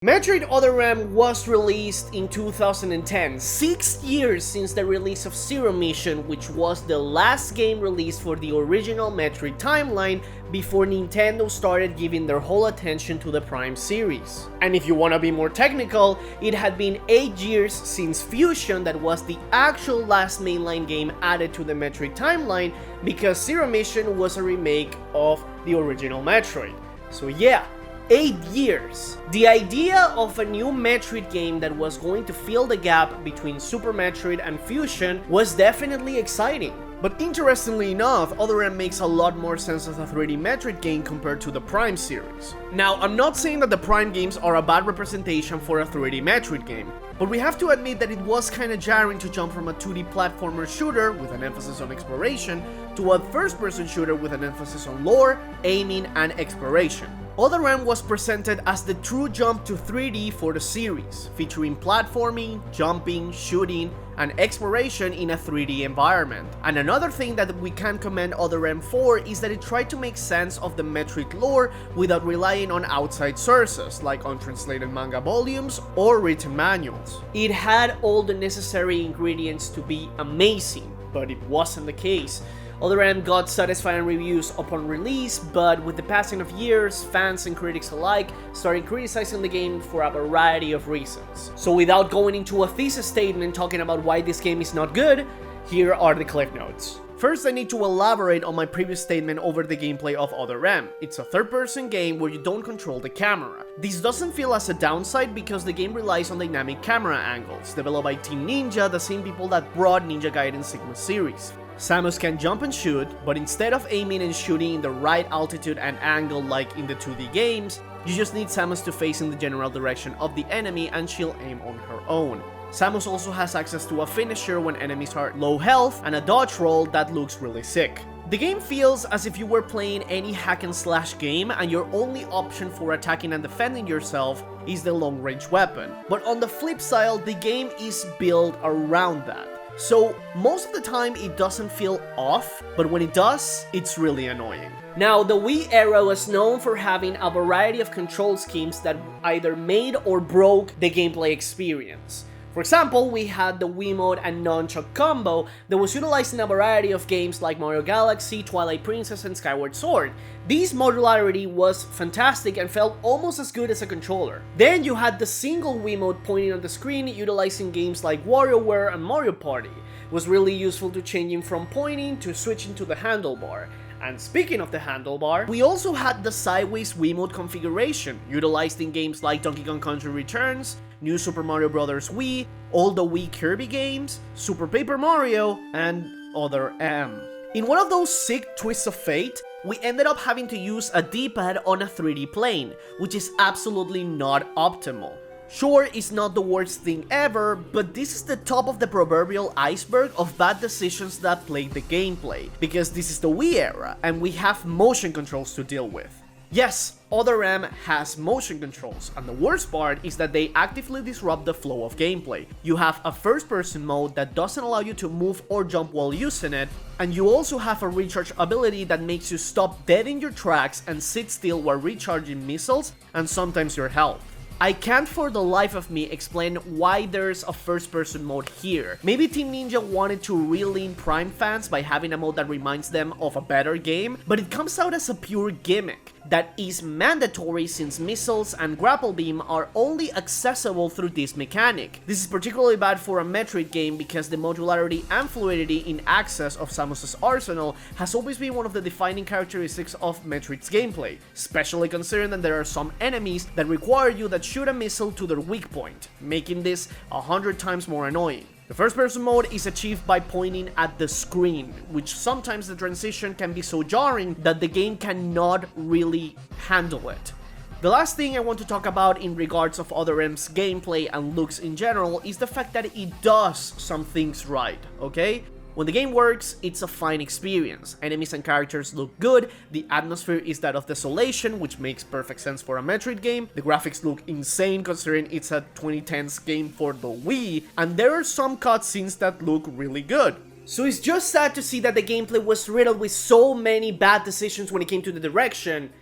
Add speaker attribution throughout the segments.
Speaker 1: Metroid Other M was released in 2010, 6 years since the release of Zero Mission, which was the last game released for the original Metroid timeline before Nintendo started giving their whole attention to the Prime series. And if you wanna be more technical, it had been 8 years since Fusion, that was the actual last mainline game added to the Metroid timeline, because Zero Mission was a remake of the original Metroid. So yeah, 8 years. The idea of a new Metroid game that was going to fill the gap between Super Metroid and Fusion was definitely exciting. But interestingly enough, Other M makes a lot more sense as a 3D Metroid game compared to the Prime series. Now, I'm not saying that the Prime games are a bad representation for a 3D Metroid game, but we have to admit that it was kinda jarring to jump from a 2D platformer shooter with an emphasis on exploration to a first-person shooter with an emphasis on lore, aiming, and exploration. Other M was presented as the true jump to 3D for the series, featuring platforming, jumping, shooting, and exploration in a 3D environment. And another thing that we can commend Other M for is that it tried to make sense of the Metroid lore without relying on outside sources, like untranslated manga volumes or written manuals. It had all the necessary ingredients to be amazing, but it wasn't the case. Other M got satisfying reviews upon release, but with the passing of years, fans and critics alike started criticizing the game for a variety of reasons. So without going into a thesis statement talking about why this game is not good, here are the cliff notes. First, I need to elaborate on my previous statement over the gameplay of Other M. It's a third-person game where you don't control the camera. This doesn't feel as a downside because the game relies on dynamic camera angles, developed by Team Ninja, the same people that brought Ninja Gaiden Sigma series. Samus can jump and shoot, but instead of aiming and shooting in the right altitude and angle like in the 2D games, you just need Samus to face in the general direction of the enemy and she'll aim on her own. Samus also has access to a finisher when enemies are low health and a dodge roll that looks really sick. The game feels as if you were playing any hack and slash game and your only option for attacking and defending yourself is the long range weapon. But on the flip side, the game is built around that. So most of the time it doesn't feel off, but when it does, it's really annoying. Now, the Wii era was known for having a variety of control schemes that either made or broke the gameplay experience. For example, we had the Wii-mote and nunchuck combo that was utilized in a variety of games like Mario Galaxy, Twilight Princess, and Skyward Sword. This modularity was fantastic and felt almost as good as a controller. Then you had the single Wii-mote pointing on the screen utilizing games like WarioWare and Mario Party. It was really useful to changing from pointing to switching to the handlebar. And speaking of the handlebar, we also had the sideways Wii-mote configuration, utilized in games like Donkey Kong Country Returns, New Super Mario Bros. Wii, all the Wii Kirby games, Super Paper Mario, and Other M. In one of those sick twists of fate, we ended up having to use a D-pad on a 3D plane, which is absolutely not optimal. Sure, it's not the worst thing ever, but this is the top of the proverbial iceberg of bad decisions that plague the gameplay, because this is the Wii era, and we have motion controls to deal with. Yes, Other M has motion controls, and the worst part is that they actively disrupt the flow of gameplay. You have a first-person mode that doesn't allow you to move or jump while using it, and you also have a recharge ability that makes you stop dead in your tracks and sit still while recharging missiles and sometimes your health. I can't for the life of me explain why there's a first-person mode here. Maybe Team Ninja wanted to reel in Prime fans by having a mode that reminds them of a better game, but it comes out as a pure gimmick that is mandatory since missiles and grapple beam are only accessible through this mechanic. This is particularly bad for a Metroid game because the modularity and fluidity in access of Samus' arsenal has always been one of the defining characteristics of Metroid's gameplay, especially considering that there are some enemies that require you to shoot a missile to their weak point, making this 100 times more annoying. The first-person mode is achieved by pointing at the screen, which sometimes the transition can be so jarring that the game cannot really handle it. The last thing I want to talk about in regards of Other M's gameplay and looks in general is the fact that it does some things right, okay? When the game works, it's a fine experience. Enemies and characters look good, the atmosphere is that of desolation, which makes perfect sense for a Metroid game, the graphics look insane considering it's a 2010s game for the Wii, and there are some cutscenes that look really good. So it's just sad to see that the gameplay was riddled with so many bad decisions when it came to the direction,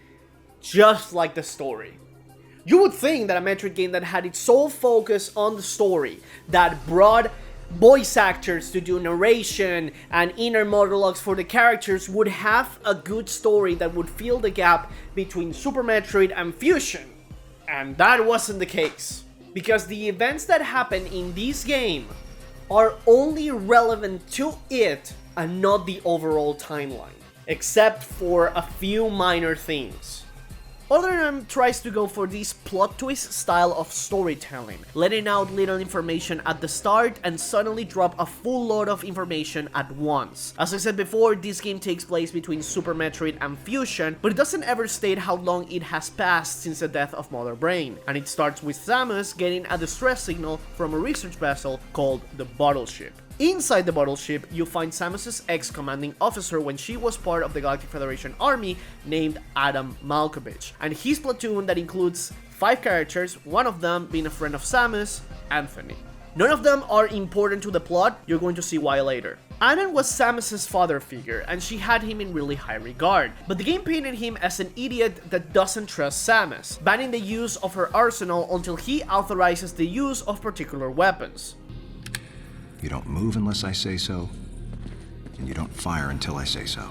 Speaker 1: just like the story. You would think that a Metroid game that had its sole focus on the story, that brought voice actors to do narration and inner monologues for the characters, would have a good story that would fill the gap between Super Metroid and Fusion. And that wasn't the case. Because the events that happen in this game are only relevant to it and not the overall timeline, except for a few minor things. OtherRealm tries to go for this plot twist style of storytelling, letting out little information at the start and suddenly drop a full load of information at once. As I said before, this game takes place between Super Metroid and Fusion, but it doesn't ever state how long it has passed since the death of Mother Brain, and it starts with Samus getting a distress signal from a research vessel called the Bottle Ship. Inside the Bottle Ship, you find Samus' ex-commanding officer when she was part of the Galactic Federation army named Adam Malkovich, and his platoon that includes 5 characters, one of them being a friend of Samus, Anthony. None of them are important to the plot, you're going to see why later. Adam was Samus' father figure, and she had him in really high regard, but the game painted him as an idiot that doesn't trust Samus, banning the use of her arsenal until he authorizes the use of particular weapons.
Speaker 2: You don't move unless I say so, and you don't fire until I say so.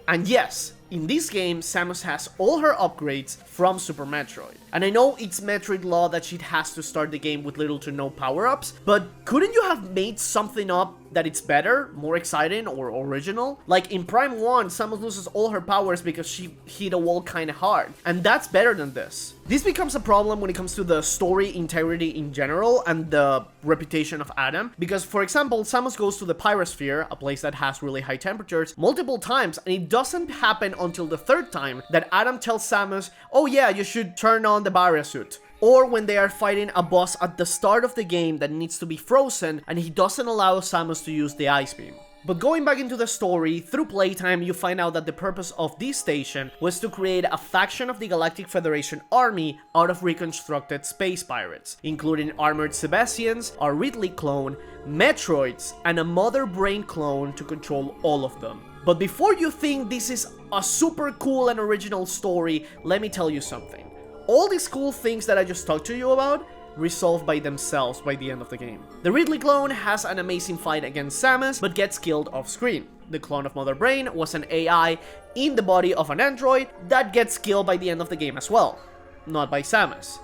Speaker 1: And yes, in this game, Samus has all her upgrades from Super Metroid. And I know it's Metroid law that she has to start the game with little to no power-ups, but couldn't you have made something up that it's better, more exciting, or original? Like in Prime 1, Samus loses all her powers because she hit a wall kinda hard, and that's better than this. This becomes a problem when it comes to the story integrity in general and the reputation of Adam, because for example, Samus goes to the Pyrosphere, a place that has really high temperatures, multiple times, and it doesn't happen until the 3rd time that Adam tells Samus, oh yeah, you should turn on the barrier suit. Or when they are fighting a boss at the start of the game that needs to be frozen and he doesn't allow Samus to use the ice beam. But going back into the story, through playtime you find out that the purpose of this station was to create a faction of the Galactic Federation army out of reconstructed space pirates, including armored Sebastians, a Ridley clone, Metroids, and a Mother Brain clone to control all of them. But before you think this is a super cool and original story, let me tell you something. All these cool things that I just talked to you about resolve by themselves by the end of the game. The Ridley clone has an amazing fight against Samus, but gets killed off screen. The clone of Mother Brain was an AI in the body of an android that gets killed by the end of the game as well, not by Samus.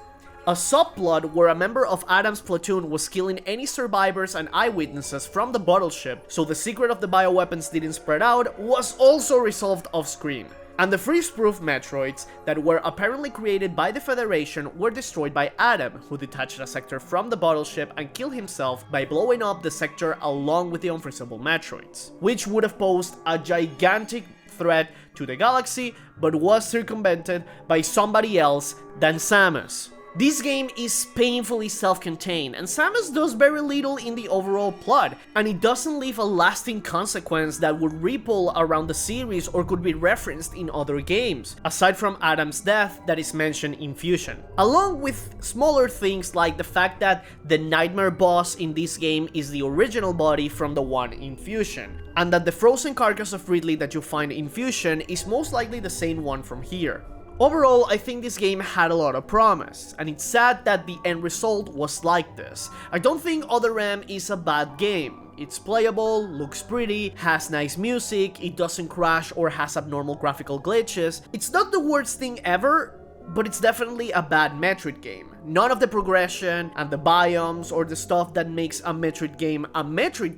Speaker 1: A subplot where a member of Adam's platoon was killing any survivors and eyewitnesses from the Bottle Ship, so the secret of the bioweapons didn't spread out, was also resolved off screen. And the freeze-proof Metroids that were apparently created by the Federation were destroyed by Adam, who detached a sector from the Bottle Ship and killed himself by blowing up the sector along with the unfreezable Metroids, which would have posed a gigantic threat to the galaxy, but was circumvented by somebody else than Samus. This game is painfully self-contained, and Samus does very little in the overall plot, and it doesn't leave a lasting consequence that would ripple around the series or could be referenced in other games, aside from Adam's death that is mentioned in Fusion. Along with smaller things like the fact that the nightmare boss in this game is the original body from the one in Fusion, and that the frozen carcass of Ridley that you find in Fusion is most likely the same one from here. Overall, I think this game had a lot of promise, and it's sad that the end result was like this. I don't think OtherRealm is a bad game. It's playable, looks pretty, has nice music, it doesn't crash or has abnormal graphical glitches. It's not the worst thing ever, but it's definitely a bad Metroid game. None of the progression and the biomes or the stuff that makes a Metroid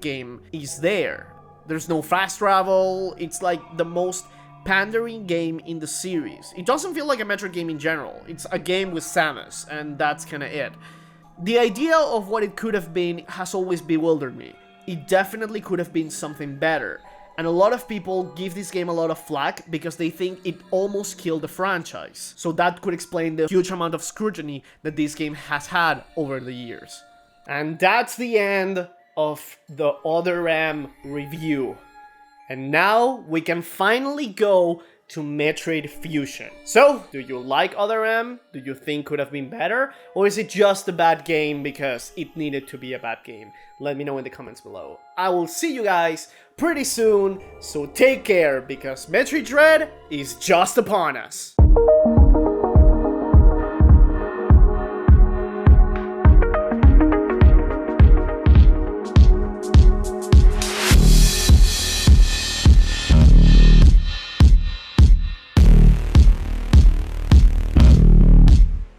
Speaker 1: game is there. There's no fast travel, it's like the most pandering game in the series. It doesn't feel like a Metroid game in general. It's a game with Samus, and that's kinda it. The idea of what it could have been has always bewildered me. It definitely could have been something better, and a lot of people give this game a lot of flack because they think it almost killed the franchise. So that could explain the huge amount of scrutiny that this game has had over the years. And that's the end of the OtherRealm review. And now we can finally go to Metroid Fusion. So, do you like OtherRealm? Do you think could have been better? Or is it just a bad game because it needed to be a bad game? Let me know in the comments below. I will see you guys pretty soon, so take care because Metroid Dread is just upon us.